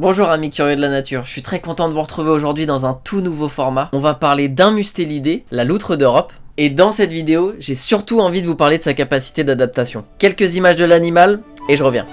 Bonjour amis curieux de la nature, je suis très content de vous retrouver aujourd'hui dans un tout nouveau format. On va parler d'un mustélidé, la loutre d'Europe. Et dans cette vidéo, j'ai surtout envie de vous parler de sa capacité d'adaptation. Quelques images de l'animal, et je reviens.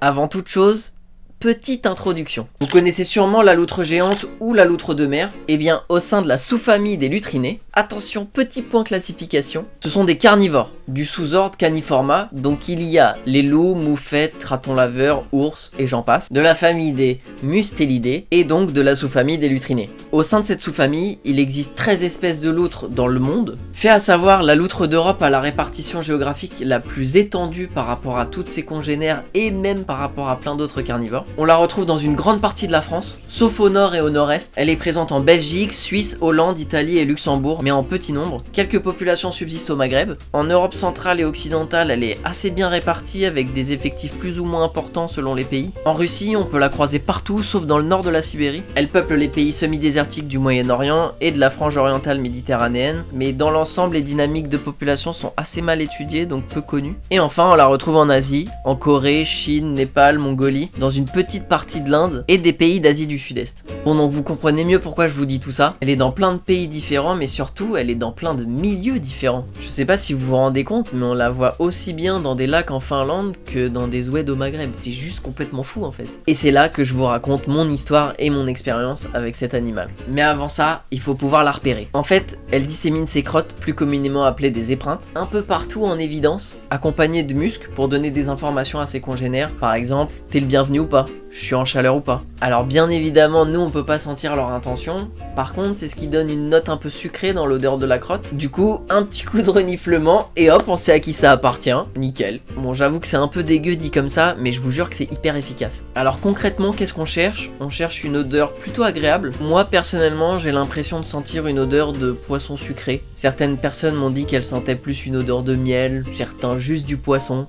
Avant toute chose, petite introduction. Vous connaissez sûrement la loutre géante ou la loutre de mer. Eh bien, au sein de la sous-famille des lutrinés, attention, petit point classification, ce sont des carnivores, du sous-ordre Caniforma, donc il y a les loups, moufettes, ratons laveurs, ours et j'en passe, de la famille des mustélidés et donc de la sous-famille des lutrinés. Au sein de cette sous-famille, il existe 13 espèces de loutres dans le monde. Fait à savoir, la loutre d'Europe a la répartition géographique la plus étendue par rapport à toutes ses congénères et même par rapport à plein d'autres carnivores. On la retrouve dans une grande partie de la France, sauf au nord et au nord-est. Elle est présente en Belgique, Suisse, Hollande, Italie et Luxembourg, mais en petit nombre. Quelques populations subsistent au Maghreb. En Europe centrale et occidentale, elle est assez bien répartie avec des effectifs plus ou moins importants selon les pays. En Russie, on peut la croiser partout sauf dans le nord de la Sibérie. Elle peuple les pays semi-désertiques du Moyen-Orient et de la frange orientale méditerranéenne, mais dans l'ensemble, les dynamiques de population sont assez mal étudiées, donc peu connues. Et enfin, on la retrouve en Asie, en Corée, Chine, Népal, Mongolie, dans une petite partie de l'Inde et des pays d'Asie du Sud-Est. Bon, donc vous comprenez mieux pourquoi je vous dis tout ça. Elle est dans plein de pays différents, mais surtout, elle est dans plein de milieux différents. Je sais pas si vous vous rendez compte, mais on la voit aussi bien dans des lacs en Finlande que dans des oueds au Maghreb. C'est juste complètement fou en fait. Et c'est là que je vous raconte mon histoire et mon expérience avec cet animal. Mais avant ça, il faut pouvoir la repérer. En fait, elle dissémine ses crottes, plus communément appelées des épreintes, un peu partout en évidence, accompagnées de muscles pour donner des informations à ses congénères. Par exemple, t'es le bienvenu ou pas ? Je suis en chaleur ou pas. Alors bien évidemment, nous on peut pas sentir leur intention. Par contre, c'est ce qui donne une note un peu sucrée dans l'odeur de la crotte. Du coup, un petit coup de reniflement et hop, on sait à qui ça appartient. Nickel. Bon, j'avoue que c'est un peu dégueu dit comme ça, mais je vous jure que c'est hyper efficace. Alors concrètement, qu'est-ce qu'on cherche ? On cherche une odeur plutôt agréable. Moi personnellement, j'ai l'impression de sentir une odeur de poisson sucré. Certaines personnes m'ont dit qu'elles sentaient plus une odeur de miel, certains juste du poisson.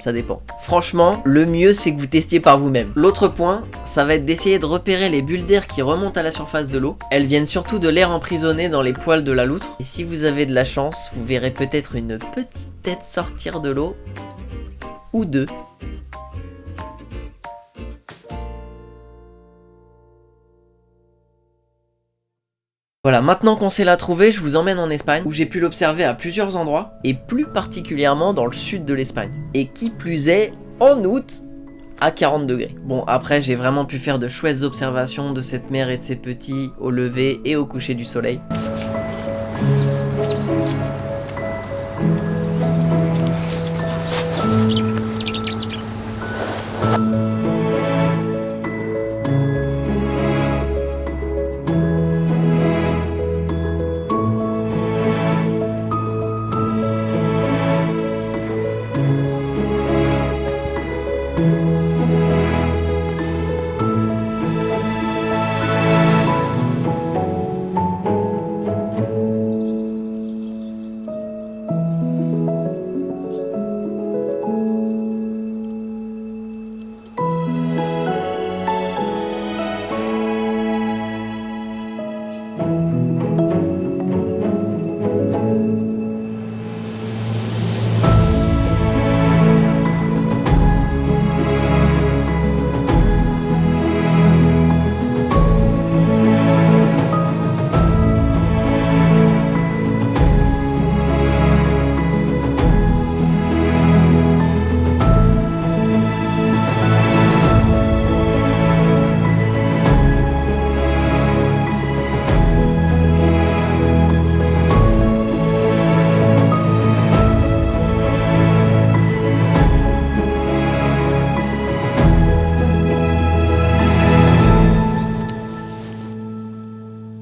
Ça dépend. Franchement, le mieux c'est que vous testiez par vous-même. L'autre point, ça va être d'essayer de repérer les bulles d'air qui remontent à la surface de l'eau. Elles viennent surtout de l'air emprisonné dans les poils de la loutre. Et si vous avez de la chance, vous verrez peut-être une petite tête sortir de l'eau. Ou deux. Voilà, maintenant qu'on sait la trouver, je vous emmène en Espagne, où j'ai pu l'observer à plusieurs endroits, et plus particulièrement dans le sud de l'Espagne. Et qui plus est, en août, à 40 degrés. Bon, après, j'ai vraiment pu faire de chouettes observations de cette mère et de ses petits au lever et au coucher du soleil.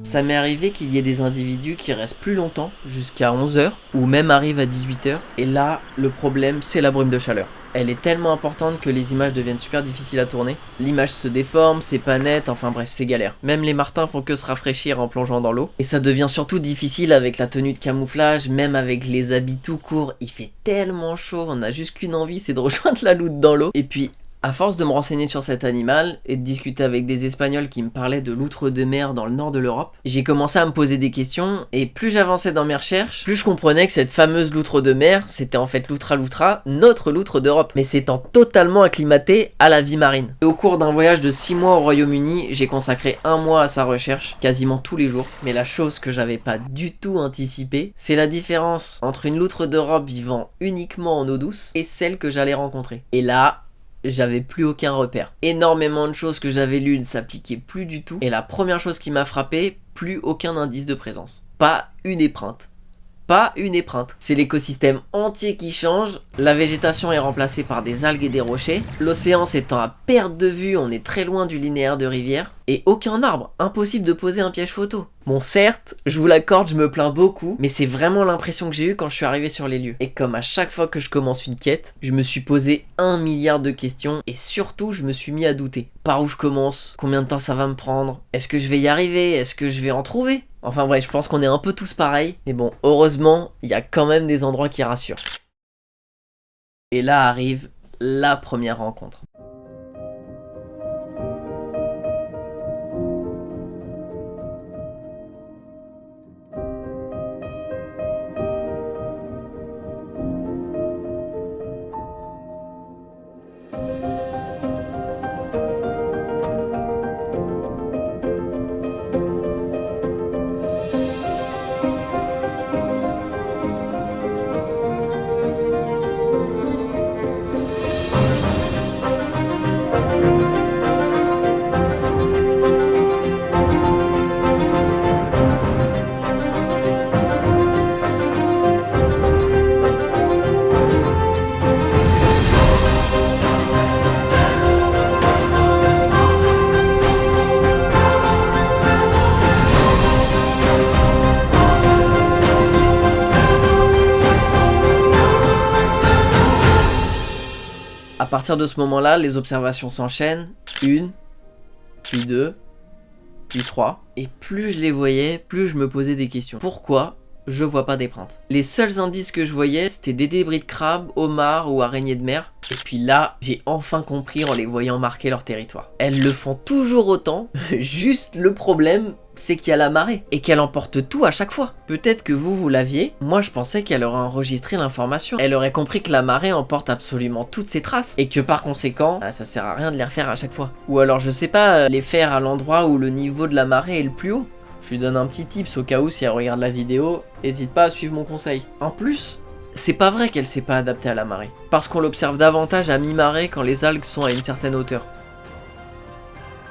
Ça m'est arrivé qu'il y ait des individus qui restent plus longtemps, jusqu'à 11h, ou même arrivent à 18h, et là, le problème, c'est la brume de chaleur. elle est tellement importante que les images deviennent super difficiles à tourner. L'image se déforme, c'est pas net, enfin bref, c'est galère. Même les martins font que se rafraîchir en plongeant dans l'eau. Et ça devient surtout difficile avec la tenue de camouflage, même avec les habits tout courts. Il fait tellement chaud, on a juste qu'une envie, c'est de rejoindre la loutre dans l'eau. Et puis, à force de me renseigner sur cet animal et de discuter avec des Espagnols qui me parlaient de loutres de mer dans le nord de l'Europe, j'ai commencé à me poser des questions et plus j'avançais dans mes recherches, plus je comprenais que cette fameuse loutre de mer, c'était en fait l'Outra loutra, notre loutre d'Europe, mais s'étant totalement acclimatée à la vie marine. Et au cours d'un voyage de 6 mois au Royaume-Uni, j'ai consacré 1 mois à sa recherche, quasiment tous les jours. Mais la chose que j'avais pas du tout anticipée, c'est la différence entre une loutre d'Europe vivant uniquement en eau douce et celle que j'allais rencontrer. Et là, j'avais plus aucun repère. Énormément de choses que j'avais lues ne s'appliquaient plus du tout. Et la première chose qui m'a frappé, plus aucun indice de présence. Pas une épreinte. Pas une épreinte. C'est l'écosystème entier qui change, la végétation est remplacée par des algues et des rochers, l'océan s'étend à perte de vue, on est très loin du linéaire de rivière, et aucun arbre, impossible de poser un piège photo. Bon certes, je vous l'accorde, je me plains beaucoup, mais c'est vraiment l'impression que j'ai eue quand je suis arrivé sur les lieux. Et comme à chaque fois que je commence une quête, je me suis posé 1 milliard de questions, et surtout je me suis mis à douter. Par où je commence? Combien de temps ça va me prendre? Est-ce que je vais y arriver? Est-ce que je vais en trouver? Enfin bref, je pense qu'on est un peu tous pareils, mais bon, heureusement, il y a quand même des endroits qui rassurent. Et là arrive la première rencontre. À partir de ce moment-là, les observations s'enchaînent, 1, puis 2, puis 3, et plus je les voyais, plus je me posais des questions. Pourquoi je vois pas d'épreinte? Les seuls indices que je voyais, c'était des débris de crabes, homards ou araignées de mer. Et puis là, j'ai enfin compris en les voyant marquer leur territoire. Elles le font toujours autant, juste le problème, c'est qu'il y a la marée, et qu'elle emporte tout à chaque fois. Peut-être que vous l'aviez, moi je pensais qu'elle aurait enregistré l'information. Elle aurait compris que la marée emporte absolument toutes ses traces, et que par conséquent, ça sert à rien de les refaire à chaque fois. Ou alors je sais pas, les faire à l'endroit où le niveau de la marée est le plus haut. Je lui donne un petit tips au cas où si elle regarde la vidéo, hésite pas à suivre mon conseil. En plus, c'est pas vrai qu'elle s'est pas adaptée à la marée, parce qu'on l'observe davantage à mi-marée quand les algues sont à une certaine hauteur.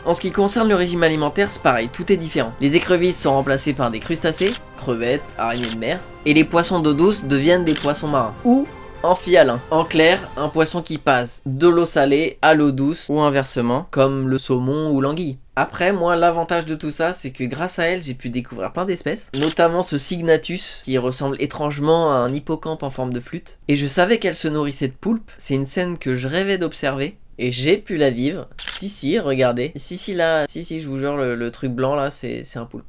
En ce qui concerne le régime alimentaire, c'est pareil, tout est différent. Les écrevisses sont remplacées par des crustacés, crevettes, araignées de mer, et les poissons d'eau douce deviennent des poissons marins. Ou amphihalins. En clair, un poisson qui passe de l'eau salée à l'eau douce, ou inversement, comme le saumon ou l'anguille. Après, moi, l'avantage de tout ça, c'est que grâce à elle, j'ai pu découvrir plein d'espèces, notamment ce Signatus, qui ressemble étrangement à un hippocampe en forme de flûte. Et je savais qu'elle se nourrissait de poulpes, c'est une scène que je rêvais d'observer, et j'ai pu la vivre. Si, regardez. Si, là, si, je vous jure, le truc blanc là, c'est un poulpe.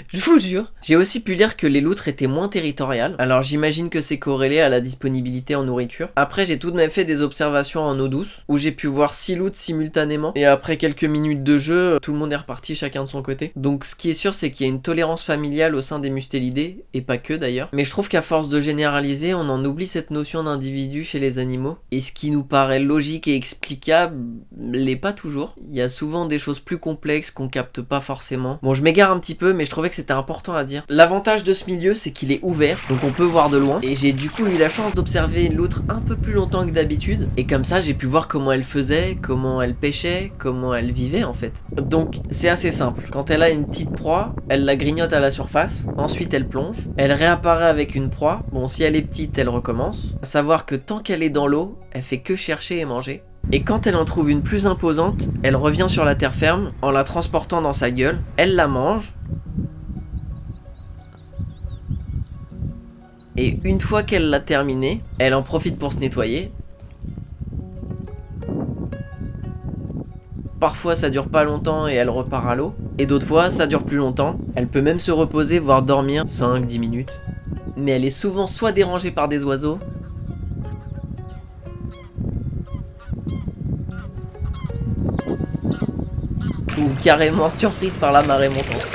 Je vous jure. J'ai aussi pu lire que les loutres étaient moins territoriales, alors j'imagine que c'est corrélé à la disponibilité en nourriture. Après, j'ai tout de même fait des observations en eau douce, où j'ai pu voir 6 loutres simultanément, et après quelques minutes de jeu, tout le monde est reparti chacun de son côté. Donc ce qui est sûr, c'est qu'il y a une tolérance familiale au sein des mustélidés, et pas que d'ailleurs. Mais je trouve qu'à force de généraliser, on en oublie cette notion d'individu chez les animaux, et ce qui nous paraît logique et explicable l'est pas toujours. Il y a souvent des choses plus complexes qu'on capte pas forcément. Bon, je m'égare un petit peu, mais je trouvais que c'était important à dire. L'avantage de ce milieu, c'est qu'il est ouvert, donc on peut voir de loin, et j'ai du coup eu la chance d'observer une loutre un peu plus longtemps que d'habitude, et comme ça j'ai pu voir comment elle faisait, comment elle pêchait, comment elle vivait en fait. Donc c'est assez simple, quand elle a une petite proie, elle la grignote à la surface, ensuite elle plonge, elle réapparaît avec une proie, bon si elle est petite elle recommence, à savoir que tant qu'elle est dans l'eau, elle fait que chercher et manger. Et quand elle en trouve une plus imposante, elle revient sur la terre ferme en la transportant dans sa gueule, elle la mange. Et une fois qu'elle l'a terminée, elle en profite pour se nettoyer. Parfois ça dure pas longtemps et elle repart à l'eau. Et d'autres fois ça dure plus longtemps. Elle peut même se reposer, voire dormir 5-10 minutes. Mais elle est souvent soit dérangée par des oiseaux, ou carrément surprise par la marée montante.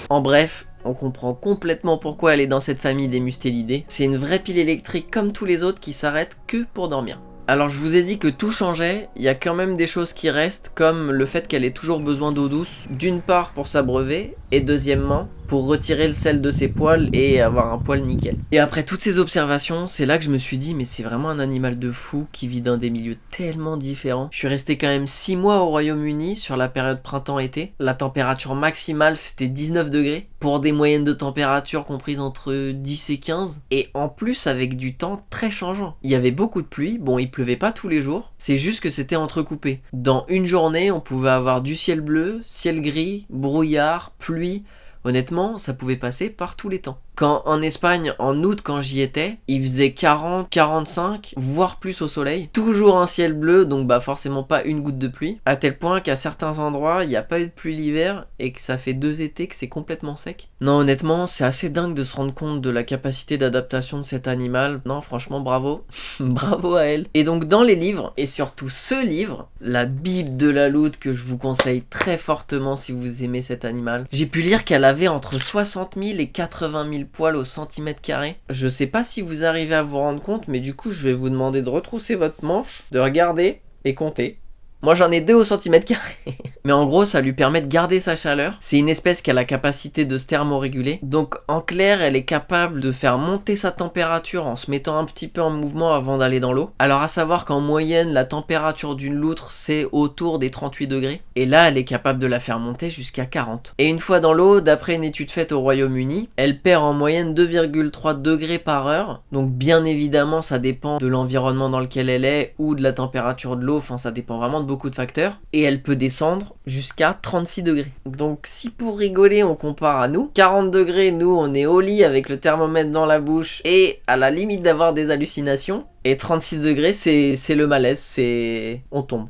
En bref, on comprend complètement pourquoi elle est dans cette famille des mustélidés. C'est une vraie pile électrique comme tous les autres qui s'arrêtent que pour dormir. Alors je vous ai dit que tout changeait, il y a quand même des choses qui restent, comme le fait qu'elle ait toujours besoin d'eau douce, d'une part pour s'abreuver, et deuxièmement pour retirer le sel de ses poils et avoir un poil nickel. Et après toutes ces observations, c'est là que je me suis dit mais c'est vraiment un animal de fou qui vit dans des milieux tellement différents. Je suis resté quand même 6 mois au Royaume-Uni sur la période printemps-été. La température maximale c'était 19 degrés, pour des moyennes de température comprises entre 10 et 15, et en plus avec du temps très changeant. Il y avait beaucoup de pluie, bon il pleuvait pas tous les jours, c'est juste que c'était entrecoupé. Dans une journée on pouvait avoir du ciel bleu, ciel gris, brouillard, pluie. Honnêtement, ça pouvait passer par tous les temps. Quand en Espagne, en août, quand j'y étais, il faisait 40, 45, voire plus au soleil. Toujours un ciel bleu, donc bah forcément pas une goutte de pluie. À tel point qu'à certains endroits, il n'y a pas eu de pluie l'hiver et que ça fait 2 étés que c'est complètement sec. Non, honnêtement, c'est assez dingue de se rendre compte de la capacité d'adaptation de cet animal. Non, franchement, bravo. Bravo à elle. Et donc dans les livres, et surtout ce livre, la Bible de la loutre que je vous conseille très fortement si vous aimez cet animal, j'ai pu lire qu'elle avait entre 60 000 et 80 000 poils au centimètre carré. Je sais pas si vous arrivez à vous rendre compte, mais du coup je vais vous demander de retrousser votre manche, de regarder et compter. Moi j'en ai 2 au centimètre carré. Mais en gros ça lui permet de garder sa chaleur. C'est une espèce qui a la capacité de se thermoréguler. Donc en clair elle est capable de faire monter sa température en se mettant un petit peu en mouvement avant d'aller dans l'eau. Alors à savoir qu'en moyenne la température d'une loutre c'est autour des 38 degrés. Et là elle est capable de la faire monter jusqu'à 40. Et une fois dans l'eau, d'après une étude faite au Royaume-Uni, elle perd en moyenne 2,3 degrés par heure. Donc bien évidemment ça dépend de l'environnement dans lequel elle est ou de la température de l'eau. Enfin ça dépend vraiment de beaucoup de facteurs. Et elle peut descendre jusqu'à 36 degrés. Donc si pour rigoler on compare à nous, 40 degrés, nous on est au lit avec le thermomètre dans la bouche et à la limite d'avoir des hallucinations. Et 36 degrés c'est le malaise, c'est... on tombe.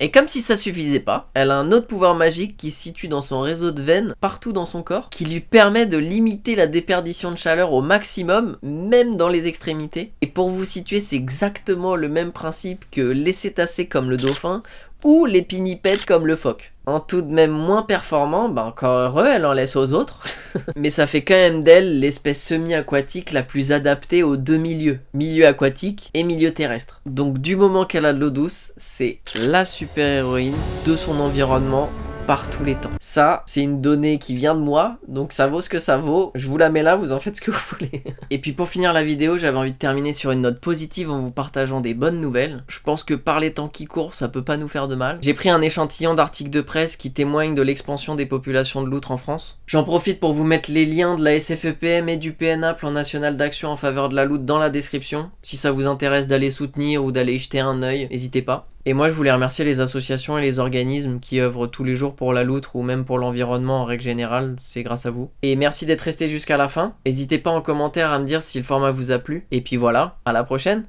Et comme si ça suffisait pas, elle a un autre pouvoir magique qui se situe dans son réseau de veines partout dans son corps, qui lui permet de limiter la déperdition de chaleur au maximum, même dans les extrémités. Et pour vous situer, c'est exactement le même principe que les cétacés comme le dauphin, ou les pinnipèdes comme le phoque. En tout de même moins performant, bah encore heureux, elle en laisse aux autres. Mais ça fait quand même d'elle l'espèce semi-aquatique la plus adaptée aux 2 milieux. Milieu aquatique et milieu terrestre. Donc du moment qu'elle a de l'eau douce, c'est la super-héroïne de son environnement par tous les temps. Ça, c'est une donnée qui vient de moi, donc ça vaut ce que ça vaut. Je vous la mets là, vous en faites ce que vous voulez. Et puis pour finir la vidéo, j'avais envie de terminer sur une note positive en vous partageant des bonnes nouvelles. Je pense que par les temps qui courent, ça peut pas nous faire de mal. J'ai pris un échantillon d'articles de presse qui témoignent de l'expansion des populations de loutres en France. J'en profite pour vous mettre les liens de la SFEPM et du PNA, Plan National d'Action en faveur de la loutre, dans la description. Si ça vous intéresse d'aller soutenir ou d'aller y jeter un œil, n'hésitez pas. Et moi je voulais remercier les associations et les organismes qui œuvrent tous les jours pour la loutre ou même pour l'environnement en règle générale, c'est grâce à vous. Et merci d'être resté jusqu'à la fin. N'hésitez pas en commentaire à me dire si le format vous a plu. Et puis voilà, à la prochaine!